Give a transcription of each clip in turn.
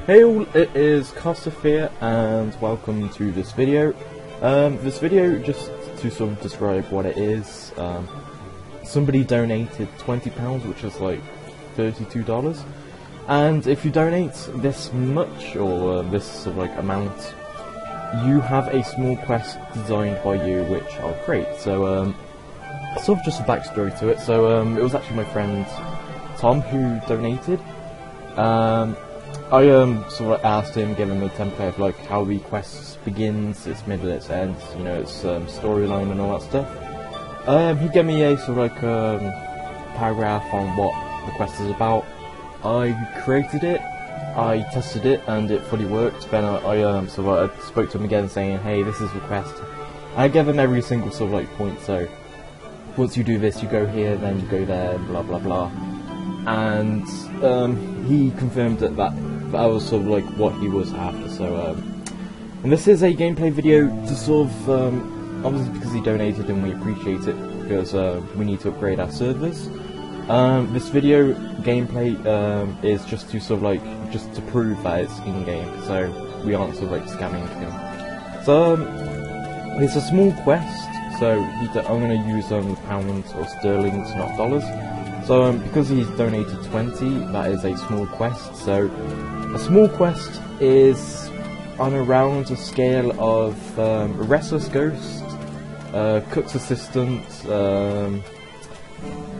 Hey all, it is Costafear and welcome to this video. This video, just to sort of describe what it is, somebody donated £20, which is like $32, and if you donate this much, or this sort of like amount, you have a small quest designed by you, which I'll create. So, sort of just a backstory to it. So, it was actually my friend Tom who donated. I sort of asked him, gave him a template of like how the quest begins, its middle, its end, you know, its storyline and all that stuff. He gave me a sort of like paragraph on what the quest is about. I created it, I tested it, and it fully worked. Then I spoke to him again saying, hey, this is the quest. I gave him every single sort of like point, so once you do this, you go here, then you go there, blah blah blah. And he confirmed that that was sort of like what he was after. So, and this is a gameplay video to sort of, obviously because he donated and we appreciate it, because we need to upgrade our servers. This video gameplay is just to sort of like, just to prove that it's in-game, so we aren't sort of like scamming him. So, it's a small quest, so I'm going to use pounds or sterlings, not dollars. So because he's donated 20, that is a small quest. So a small quest is on around a scale of a Restless Ghost, Cook's Assistant,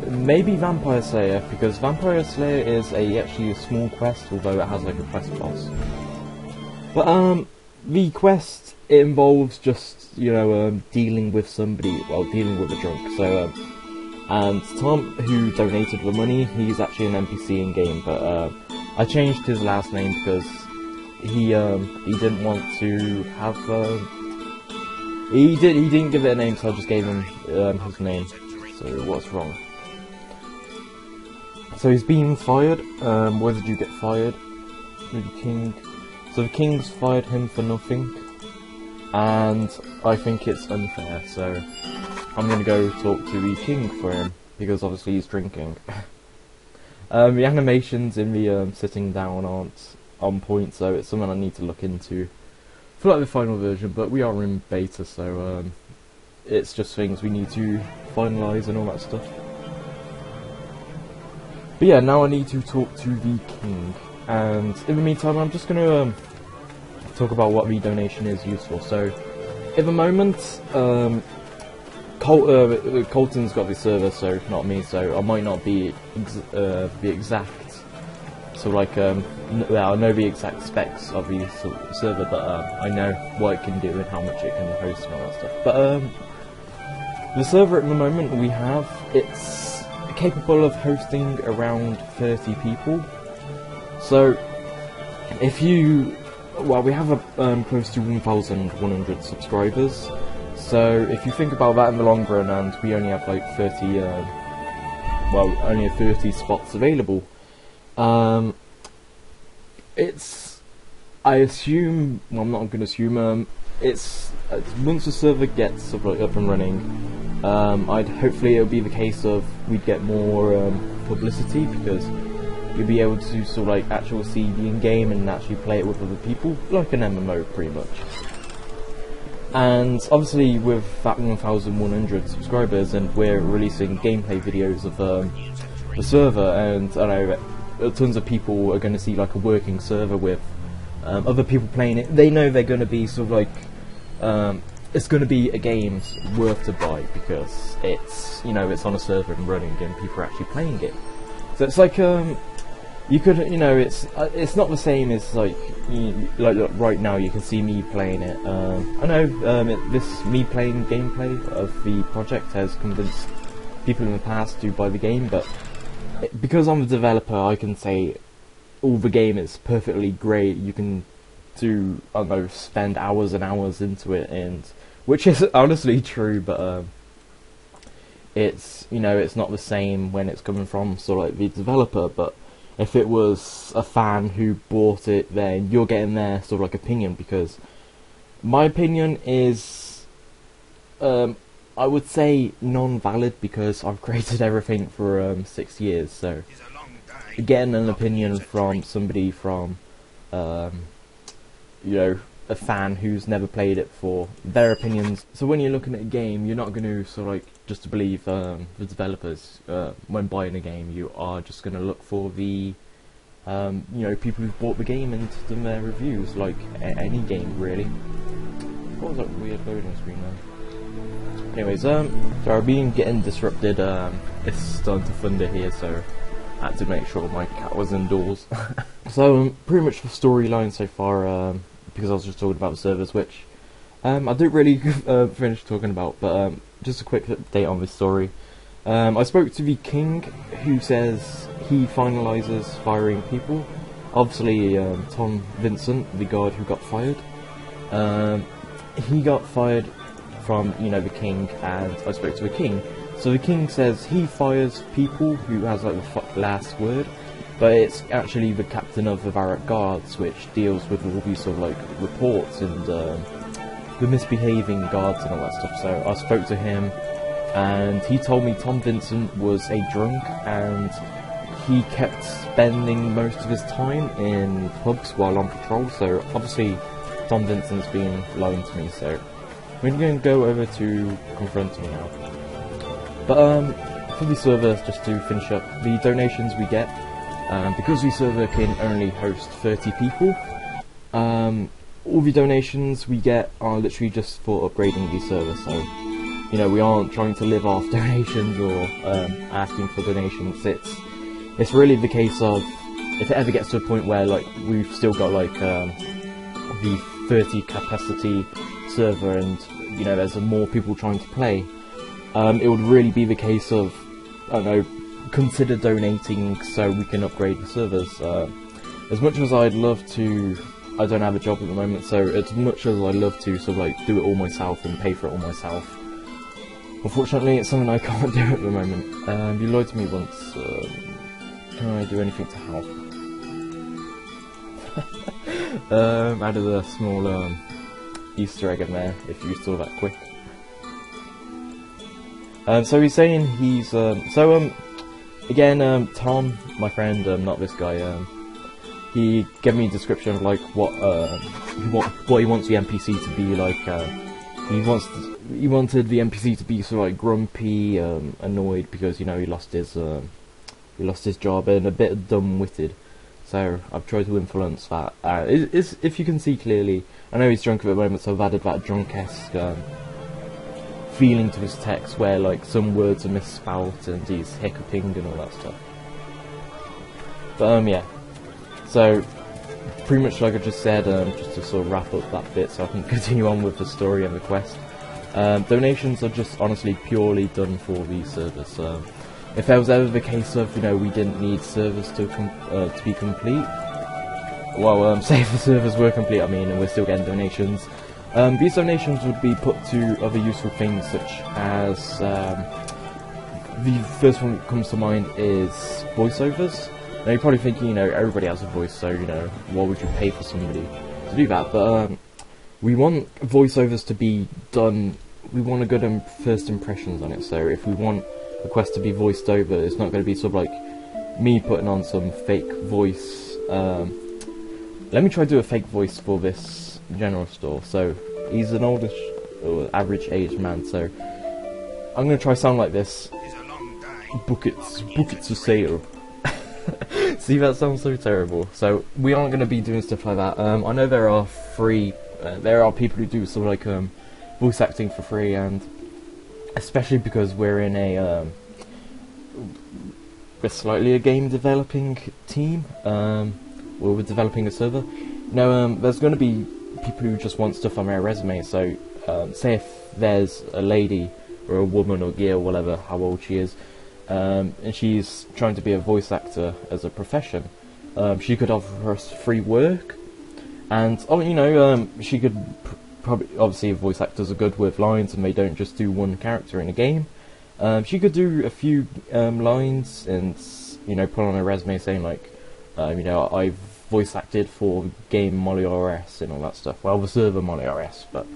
maybe Vampire Slayer, because Vampire Slayer is actually a small quest, although it has like a quest boss. But the quest, it involves just, you know, dealing with somebody, well, dealing with a drunk. So and Tom, who donated the money, he's actually an NPC in game, but I changed his last name because he didn't want to have he didn't give it a name, so I just gave him his name. So what's wrong? So he's being fired. Where did you get fired? The king. So the king's fired him for nothing, and I think it's unfair. So I'm gonna go talk to the king for him, because obviously he's drinking. The animations in the sitting down aren't on point, so it's something I need to look into for like the final version, but we are in beta, so it's just things we need to finalise and all that stuff. But yeah, now I need to talk to the king, and in the meantime I'm just gonna talk about what the donation is used for. So at the moment, Colton's got the server, so not me, so I might not be the exact, so like, well, I know the exact specs of the server, but I know what it can do and how much it can host and all that stuff. But the server at the moment we have, it's capable of hosting around 30 people. So if you, well, we have close to 1,100 subscribers. So if you think about that in the long run, and we only have like 30, well, only 30 spots available, it's, I assume, well, I'm not going to assume, it's once the server gets sort of like up and running, hopefully it'll be the case of we'd get more publicity, because you'll be able to sort of like actually see the in-game and actually play it with other people, like an MMO pretty much. And obviously with that 1,100 subscribers, and we're releasing gameplay videos of the server, and I know tons of people are going to see like a working server with other people playing it. They know they're going to be sort of like, it's going to be a game worth to buy, because it's, you know, it's on a server and running and people are actually playing it. So it's like, you could, you know, it's not the same as like, like right now you can see me playing it. I know me playing gameplay of the project has convinced people in the past to buy the game, but because I'm a developer, I can say, oh, the game is perfectly great. You can do, I don't know, spend hours and hours into it, and which is honestly true, but it's, you know, it's not the same when it's coming from sort of like the developer. But if it was a fan who bought it, then you're getting their sort of like opinion, because my opinion is, I would say non-valid, because I've created everything for 6 years, so getting an opinion from somebody from you know, a fan who's never played it for their opinions. So when you're looking at a game, you're not going to sort of like just believe the developers when buying a game. You are just going to look for the you know, people who've bought the game and done their reviews, like any game really. What was that weird loading screen there? Anyways, so I've been getting disrupted. It's starting to thunder here, so I had to make sure my cat was indoors. So pretty much the storyline so far, because I was just talking about the servers, which I didn't really finish talking about, but just a quick update on this story. I spoke to the king, who says he finalises firing people. Obviously, Tom Vincent, the guard who got fired, he got fired from, you know, the king, and I spoke to the king. So the king says he fires people who has like the last word, but it's actually the captain of the Varrock Guards which deals with all these sort of like reports and the misbehaving guards and all that stuff. So I spoke to him, and he told me Tom Vincent was a drunk, and he kept spending most of his time in pubs while on patrol. So obviously Tom Vincent's been lying to me, so we're going to go over to confront him now. But for the server, just to finish up, the donations we get, because the server can only host 30 people, all the donations we get are literally just for upgrading the server. So, you know, we aren't trying to live off donations or asking for donations. It's really the case of, if it ever gets to a point where like we've still got like the 30 capacity server, and you know there's more people trying to play, it would really be the case of, I don't know, consider donating so we can upgrade the servers. As much as I'd love to, I don't have a job at the moment, so as much as I'd love to sort of like do it all myself and pay for it all myself, unfortunately it's something I can't do at the moment. You lied to me once. Can I do anything to help? Added a small Easter egg in there, if you saw that quick. So he's saying he's again, Tom, my friend, not this guy, he gave me a description of like what he wants the NPC to be like. He wanted the NPC to be sort of like grumpy, annoyed because, you know, he lost his job, and a bit dumb-witted. So I've tried to influence that. If you can see clearly, I know he's drunk at the moment, so I've added that drunk-esque feeling to his text, where like some words are misspelt and he's hiccuping and all that stuff. But yeah, so pretty much like I just said, just to sort of wrap up that bit so I can continue on with the story and the quest. Donations are just honestly purely done for these servers. If there was ever the case of, you know, we didn't need servers to be complete, well, say if the servers were complete, I mean, and we're still getting donations, these donations would be put to other useful things, such as, the first one that comes to mind is voiceovers. Now you're probably thinking, you know, everybody has a voice, so, you know, why would you pay for somebody to do that? But we want voiceovers to be done, we want a good first impressions on it. So if we want a quest to be voiced over, it's not going to be sort of like me putting on some fake voice. Let me try to do a fake voice for this general store. So he's an oldish or average age man, so I'm going to try sound like this. Buckets of sale. See, that sounds so terrible. So we aren't going to be doing stuff like that. I know there are there are people who do sort of like voice acting for free, and especially because we're in we're slightly a game developing team, where we're developing a server. Now, there's going to be people who just want stuff on their resume. So, say if there's a lady or a woman or girl, whatever, how old she is, and she's trying to be a voice actor as a profession, she could offer us free work, and you know, she could probably, obviously voice actors are good with lines and they don't just do one character in a game. She could do a few lines and, you know, put on her resume saying like, you know, I've voice acted for the game Molior RS and all that stuff. Well, the server Molior RS, but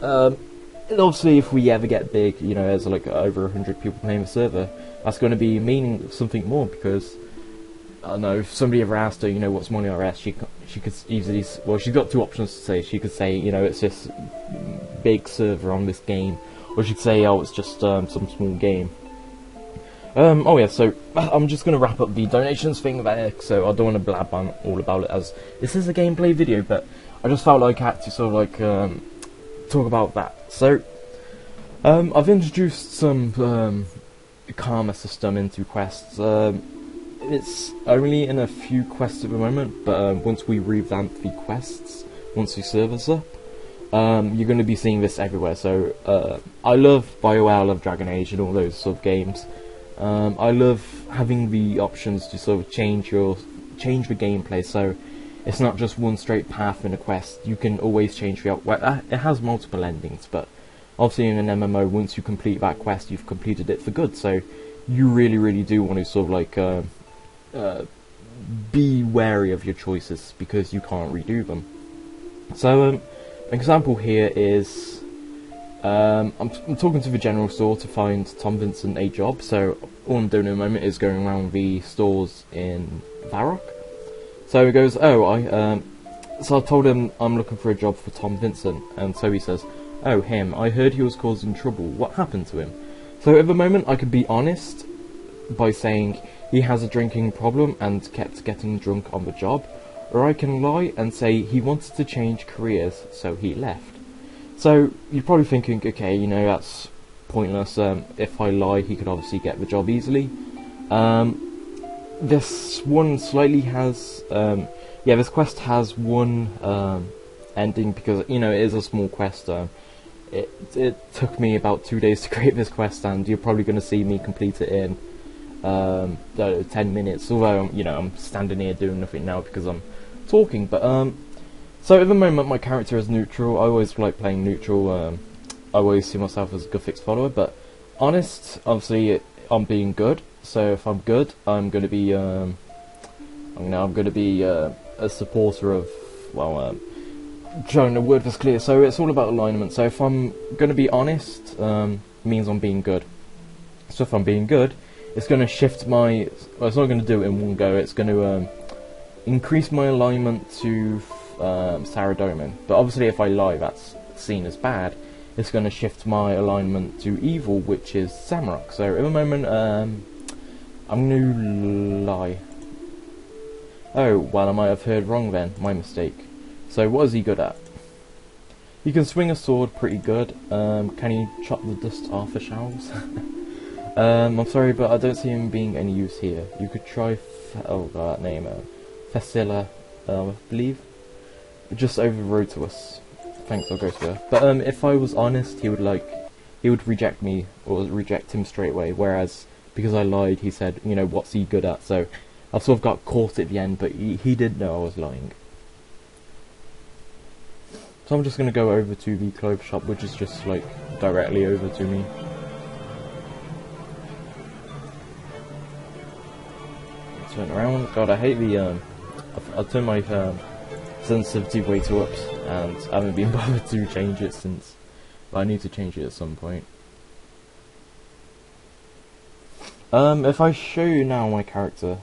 and obviously if we ever get big, you know, there's like over 100 people playing the server, that's going to be meaning something more, because I don't know, if somebody ever asked her, you know, what's Molior RS, she could easily, well, she's got two options to say. She could say, you know, it's this big server on this game, or she could say, oh, it's just some small game. Oh yeah, so I'm just going to wrap up the donations thing there, so I don't want to blab on all about it, as this is a gameplay video, but I just felt like I had to sort of like talk about that. So I've introduced some karma system into quests. It's only in a few quests at the moment, but once we revamp the quests, once the server's up, you're going to be seeing this everywhere. So I love BioWare, I love Dragon Age and all those sort of games. I love having the options to sort of change the gameplay, so it's not just one straight path in a quest. You can always change the it has multiple endings, but obviously in an MMO, once you complete that quest, you've completed it for good. So you really do want to sort of like be wary of your choices, because you can't redo them. So an example here is I'm talking to the general store to find Tom Vincent a job. So all I'm doing at the moment is going around the stores in Varrock. So he goes, oh, so I told him I'm looking for a job for Tom Vincent, and so he says, oh, him, I heard he was causing trouble, what happened to him? So at the moment I could be honest by saying he has a drinking problem and kept getting drunk on the job, or I can lie and say he wanted to change careers, so he left. So you're probably thinking, okay, you know, that's pointless. If I lie, he could obviously get the job easily. This one slightly has, yeah, this quest has one ending, because, you know, it is a small quest. It took me about 2 days to create this quest, and you're probably going to see me complete it in 10 minutes. Although, you know, I'm standing here doing nothing now because I'm talking. But so at the moment my character is neutral. I always like playing neutral. I always see myself as a Guffix follower, but honest, obviously I'm being good. So if I'm good, I'm going to be I'm going to be a supporter of, well, trying to word this clear. So it's all about alignment. So if I'm going to be honest, means I'm being good. So if I'm being good, it's going to shift my, well, it's not going to do it in one go. It's going to increase my alignment to Saradomin. But obviously if I lie, that's seen as bad. It's going to shift my alignment to evil, which is Samrock. So at the moment, I'm going to lie. Oh, well, I might have heard wrong then. My mistake. So what is he good at? He can swing a sword pretty good. Can he chop the dust off the shelves? I'm sorry, but I don't see him being any use here. You could try, oh god, that name, Facilla, I believe. Just over the road to us. Thanks, I'll go to her. But if I was honest, he would reject me, or reject him straight away. Whereas, because I lied, he said, you know, what's he good at? So I sort of got caught at the end, but he did know I was lying. So I'm just going to go over to the clothes shop, which is just like directly over to me. Turn around. God, I hate the I've turned my sensitivity way too up, and I haven't been bothered to change it since. But I need to change it at some point. If I show you now my character,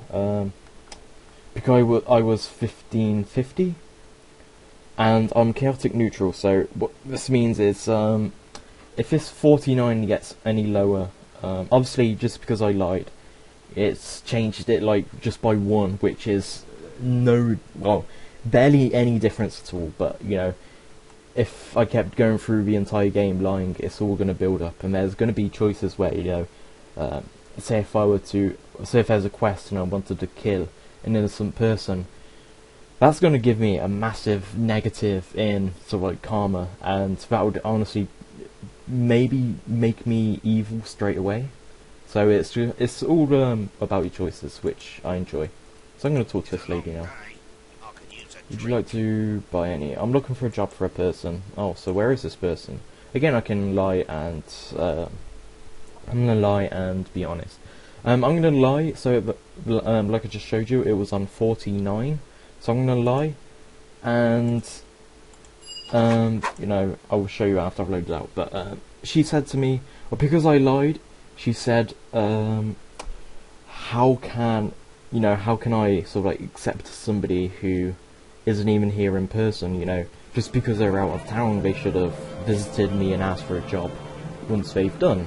because I was 1550, and I'm chaotic neutral. So what this means is, if this 49 gets any lower, obviously just because I lied, it's changed it like just by 1, which is barely any difference at all. But you know, if I kept going through the entire game lying, it's all going to build up, and there's going to be choices where, you know, say if there's a quest and I wanted to kill an innocent person, that's going to give me a massive negative in sort of like karma, and that would honestly maybe make me evil straight away. So it's all about your choices, which I enjoy. So I'm going to talk to this lady now. Would you like to buy any? I'm looking for a job for a person. Oh, so where is this person? Again, I can lie and I'm going to lie and be honest. I'm going to lie. So like I just showed you, it was on 49. So I'm going to lie, and you know, I will show you after I've loaded out. But she said to me, well, because I lied, she said, how can you know, how can I sort of like accept somebody who isn't even here in person, you know? Just because they're out of town, they should have visited me and asked for a job once they've done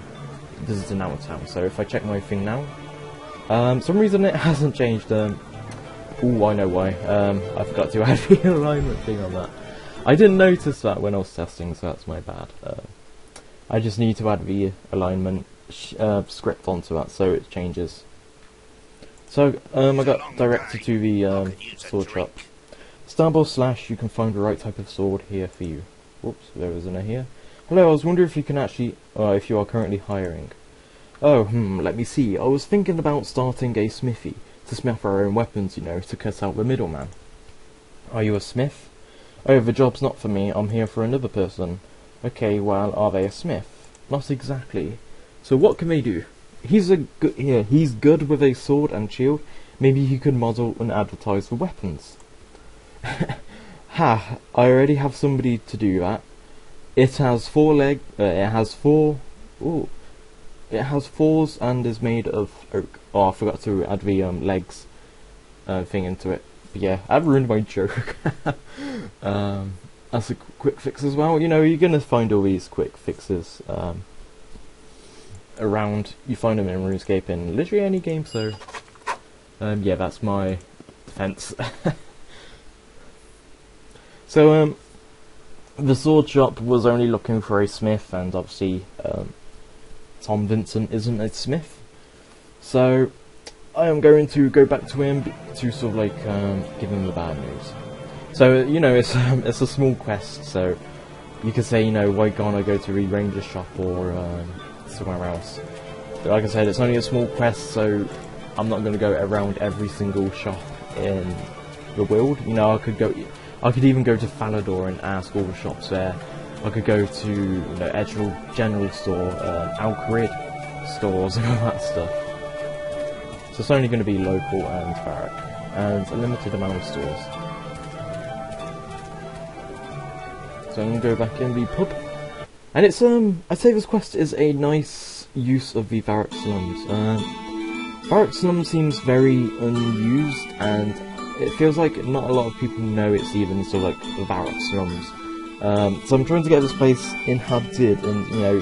visiting out of town. So if I check my thing now, some reason it hasn't changed. Ooh, I know why. I forgot to add the alignment thing on that. I didn't notice that when I was testing, so that's my bad. I just need to add the alignment script onto that so it changes. So I got directed to the sword shop. // you can find the right type of sword here for you. Whoops, there isn't a here. Hello, I was wondering if you can actually, if you are currently hiring. Oh, let me see. I was thinking about starting a smithy to smith our own weapons, you know, to cut out the middleman. Are you a smith? Oh, the job's not for me. I'm here for another person. Okay, well, are they a smith? Not exactly. So what can they do? He's good with a sword and shield. Maybe he could model and advertise the weapons. Ha! I already have somebody to do that. It has it has fours and is made of oak. Oh, I forgot to add the legs thing into it. But yeah, I've ruined my joke. That's a quick fix as well. You know, you're gonna find all these quick fixes around. You find them in RuneScape in literally any game. So yeah, that's my defense. So the sword shop was only looking for a smith, and obviously Tom Vincent isn't a smith, so I am going to go back to him to sort of like give him the bad news. So you know, it's a small quest, so you could say, you know, why can't I go to the ranger shop or somewhere else? But like I said, it's only a small quest, so I'm not going to go around every single shop in the world. You know, I could even go to Falador and ask all the shops there. I could go to, you know, Edgel General Store, Alcarid stores and all that stuff. So it's only going to be local and barrack, and a limited amount of stores. So I'm going to go back in the pub. And it's, I'd say this quest is a nice use of the barrack slums. Barrack slum seems very unused, and it feels like not a lot of people know it's even sort of like the barrack slums. So I'm trying to get this place inhabited, and you know,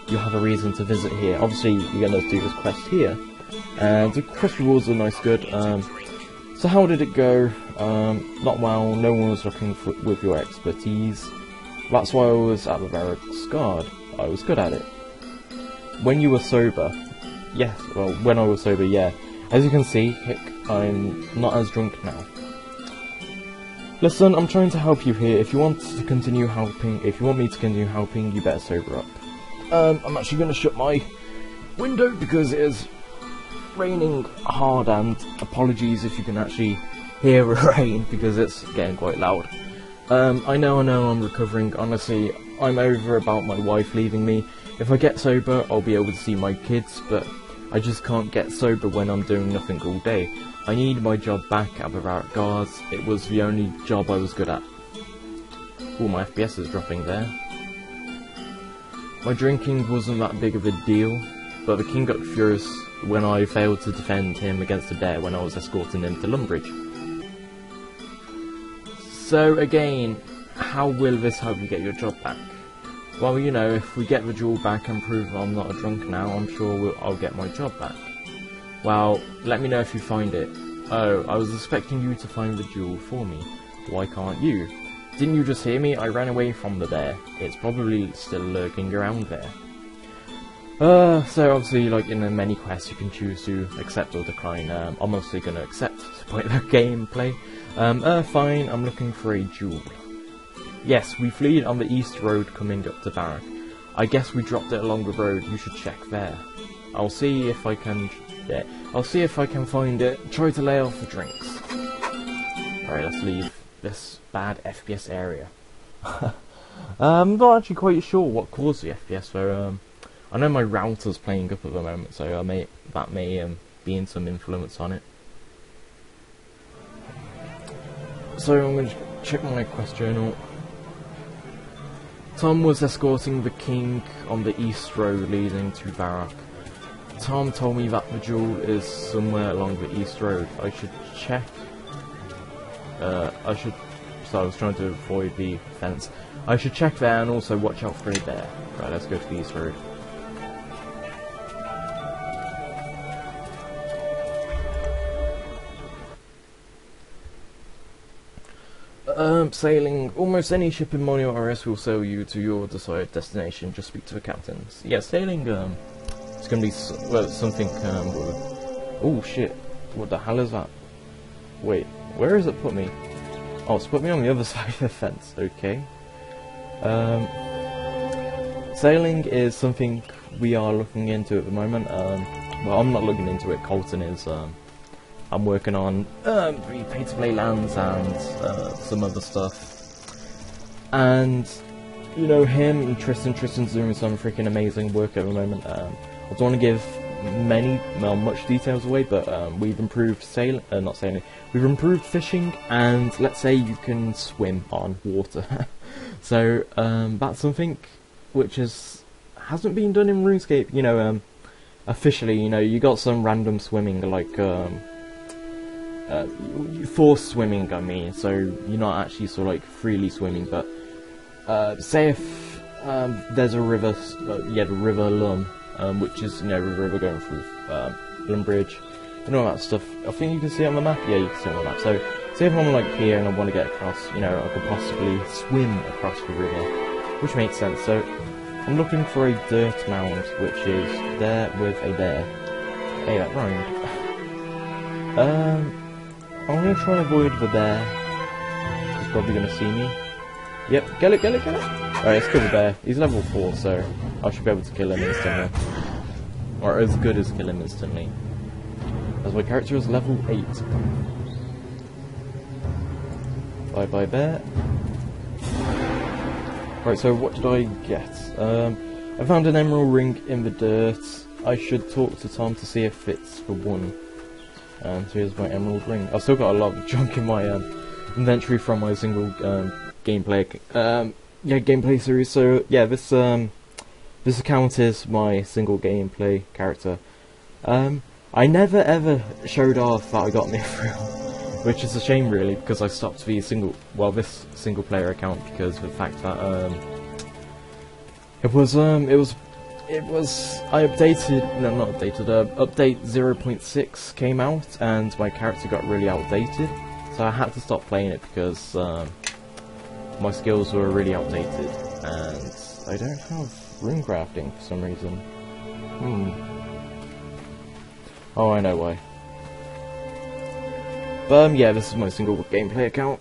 you have a reason to visit here. Obviously, you're going to do this quest here, and the quest rewards are nice, good. So how did it go? Not well. No one was looking with your expertise. That's why I was at the barracks guard. I was good at it. When you were sober, yes. Well, when I was sober, yeah. As you can see, I'm not as drunk now. Listen, I'm trying to help you here. If you want me to continue helping, you better sober up. I'm actually going to shut my window because it is raining hard, and apologies if you can actually hear the rain because it's getting quite loud. I know I'm recovering. Honestly, I'm over about my wife leaving me. If I get sober, I'll be able to see my kids, but I just can't get sober when I'm doing nothing all day. I need my job back at the barrack guards. It was the only job I was good at. Oh, my FPS is dropping there. My drinking wasn't that big of a deal, but the king got furious when I failed to defend him against a bear when I was escorting him to Lumbridge. So again, how will this help you get your job back? Well, you know, if we get the jewel back and prove I'm not a drunk now, I'm sure I'll get my job back. Well, let me know if you find it. Oh, I was expecting you to find the jewel for me. Why can't you? Didn't you just hear me? I ran away from the bear. It's probably still lurking around there. So obviously, like in the many quests, you can choose to accept or decline. I'm mostly going to accept to point the gameplay. Fine, I'm looking for a jewel. Yes, we fled on the east road coming up to Barrack. I guess we dropped it along the road. You should check there. I'll see if I can find it. Try to lay off the drinks. Alright, let's leave this bad FPS area. I'm not actually quite sure what caused the FPS though. I know my router's playing up at the moment, so that may be in some influence on it. So I'm going to check my quest journal. Tom was escorting the king on the east road leading to Barrack. Tom told me that the jewel is somewhere along the east road. I should check. So I was trying to avoid the fence. I should check there and also watch out for a bear. Right, let's go to the east road. Sailing. Almost any ship in Molior RS will sail you to your desired destination. Just speak to the captains. Yeah, sailing, it's gonna be, well, something, oh shit, what the hell is that? Wait, where has it put me? Oh, it's put me on the other side of the fence, okay. Sailing is something we are looking into at the moment. Well, I'm not looking into it, Colton is. I'm working on pay-to-play lands and some other stuff. And, you know, him and Tristan's doing some freaking amazing work at the moment. I don't want to give much details away, but we've improved we've improved fishing, and let's say you can swim on water. So that's something which hasn't been done in RuneScape, you know, officially. You know, you got some random swimming, like forced swimming, I mean, so you're not actually sort of like freely swimming, but say if there's a river, the river Lum, which is, you know, a river going through Lum Bridge and all that stuff. I think you can see it on the map. Yeah, you can see it on the map. So say if I'm like here and I want to get across, you know, I could possibly swim across the river, which makes sense. So I'm looking for a dirt mound which is there with a bear. Hey, that rhymed. I'm going to try and avoid the bear. He's probably going to see me. Yep, get it. Alright, let's kill the bear. He's level 4, so I should be able to kill him instantly. Or as good as kill him instantly. As my character is level 8. Bye bear. Right, so what did I get? I found an emerald ring in the dirt. I should talk to Tom to see if it's the one. And here's my emerald ring. I've still got a lot of junk in my inventory from my single gameplay series. So yeah, this account is my single gameplay character. I never ever showed off that I got Mithril, which is a shame really, because I stopped the this single player account because of the fact that update 0.6 came out and my character got really outdated, so I had to stop playing it because my skills were really outdated and I don't have rune crafting for some reason. Oh, I know why. But yeah, this is my single gameplay account.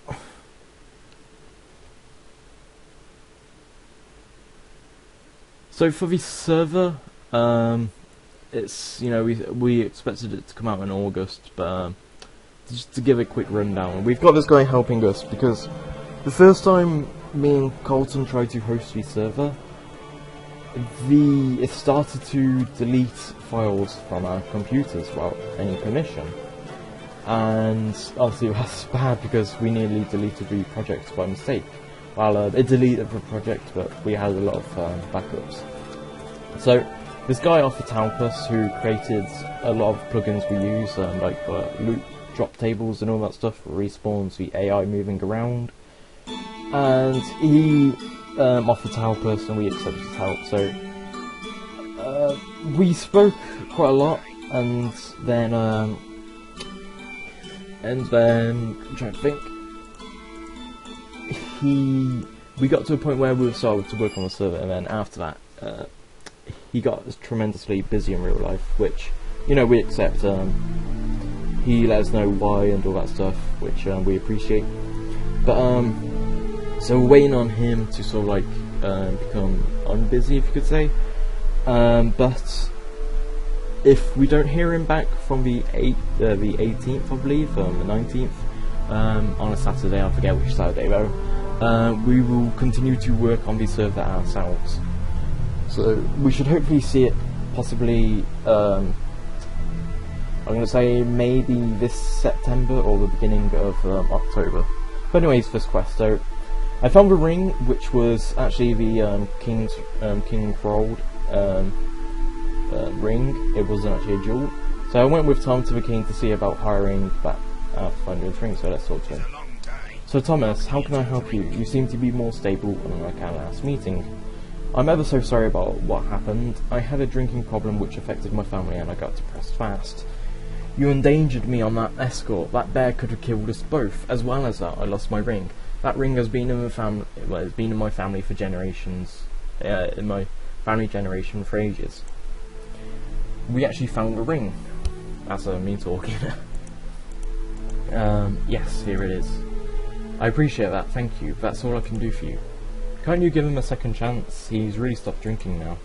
So for the server, it's, you know, we expected it to come out in August, but just to give a quick rundown, we've got this guy helping us because the first time me and Colton tried to host the server, it started to delete files from our computers without any permission, and obviously that's bad because we nearly deleted the project by mistake. Well, it deleted the project, but we had a lot of backups. So this guy offered to help us, who created a lot of plugins we use, like loot drop tables and all that stuff, respawns the AI moving around, and he offered to help us, and we accepted his help. So we spoke quite a lot, and then I'm trying to think. We got to a point where we were starting to work on the server, and then after that, he got tremendously busy in real life, which, you know, we accept. He let us know why and all that stuff, which we appreciate. But so we're waiting on him to sort of like become unbusy, if you could say. But if we don't hear him back from the 18th, I believe, the 19th, on a Saturday, I forget which Saturday though, we will continue to work on the server ourselves. So we should hopefully see it possibly, I'm going to say maybe this September or the beginning of October. But anyways, first quest. So I found the ring, which was actually the King's Road ring. It wasn't actually a jewel. So I went with Tom to the king to see about hiring that finder's ring, so let's talk to him. So Thomas, how can I help you? You seem to be more stable unlike our last meeting. I'm ever so sorry about what happened. I had a drinking problem which affected my family and I got depressed fast. You endangered me on that escort. That bear could have killed us both. As well as that, I lost my ring. That ring has been in the family. Well, it's been in my family for generations. In my family generation for ages. We actually found a ring. That's me talking. Yes, here it is. I appreciate that. Thank you. That's all I can do for you. Can't you give him a second chance? He's really stopped drinking now.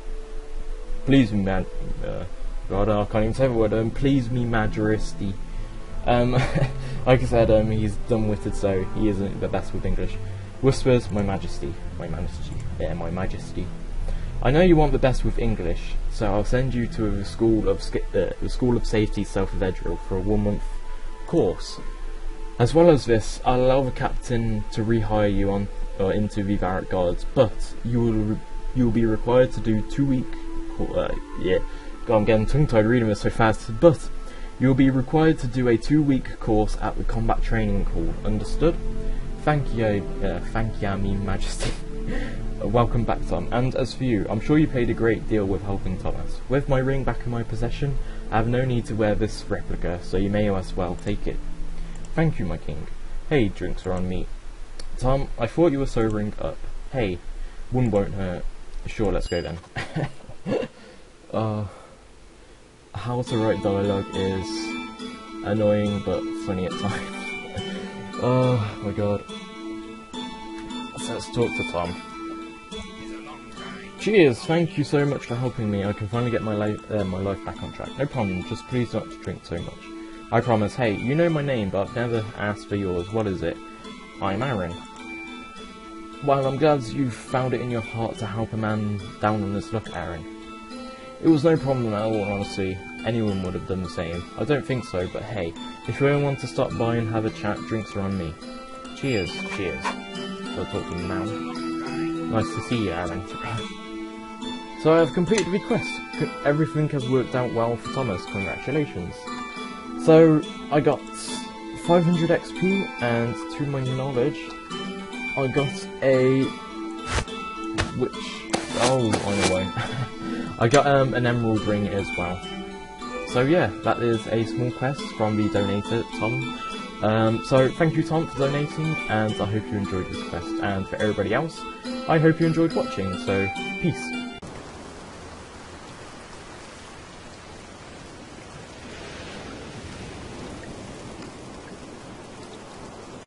Please me, God, I can't even say the word. Please me, majesty. Like I said, he's dumb-witted, so he isn't the best with English. Whispers, my majesty. My majesty. Yeah, my majesty. I know you want the best with English, so I'll send you to the School of Safety south of Edgeril for a 1-month course. As well as this, I'll allow the captain to rehire you on into the Varric Guards, but you will be required to do 2-week. Yeah, God, I'm getting tongue-tied reading this so fast. But you will be required to do a 2-week course at the combat training hall. Understood? Thank you, me majesty. Welcome back, Tom. And as for you, I'm sure you played a great deal with helping Thomas. With my ring back in my possession, I have no need to wear this replica, so you may as well take it. Thank you, my king. Hey, drinks are on me. Tom, I thought you were sobering up. Hey, one won't hurt. Sure, let's go then. How to write dialogue is annoying but funny at times. Oh my god. So let's talk to Tom. Cheers, thank you so much for helping me. I can finally get my life back on track. No problem, just please not to drink so much. I promise. Hey, you know my name, but I've never asked for yours. What is it? I'm Aaron. Well, I'm glad you've found it in your heart to help a man down on his luck, Aaron. It was no problem at all, honestly. Anyone would have done the same. I don't think so, but hey, if you ever want to stop by and have a chat, drinks are on me. Cheers, cheers. I'll talk to you now. Nice to see you, Aaron. So I have completed the quest. Everything has worked out well for Thomas. Congratulations. So I got 500 XP, and to my knowledge, I got a I got an emerald ring as well. So yeah, that is a small quest from the donator Tom. So thank you, Tom, for donating, and I hope you enjoyed this quest. And for everybody else, I hope you enjoyed watching. So peace.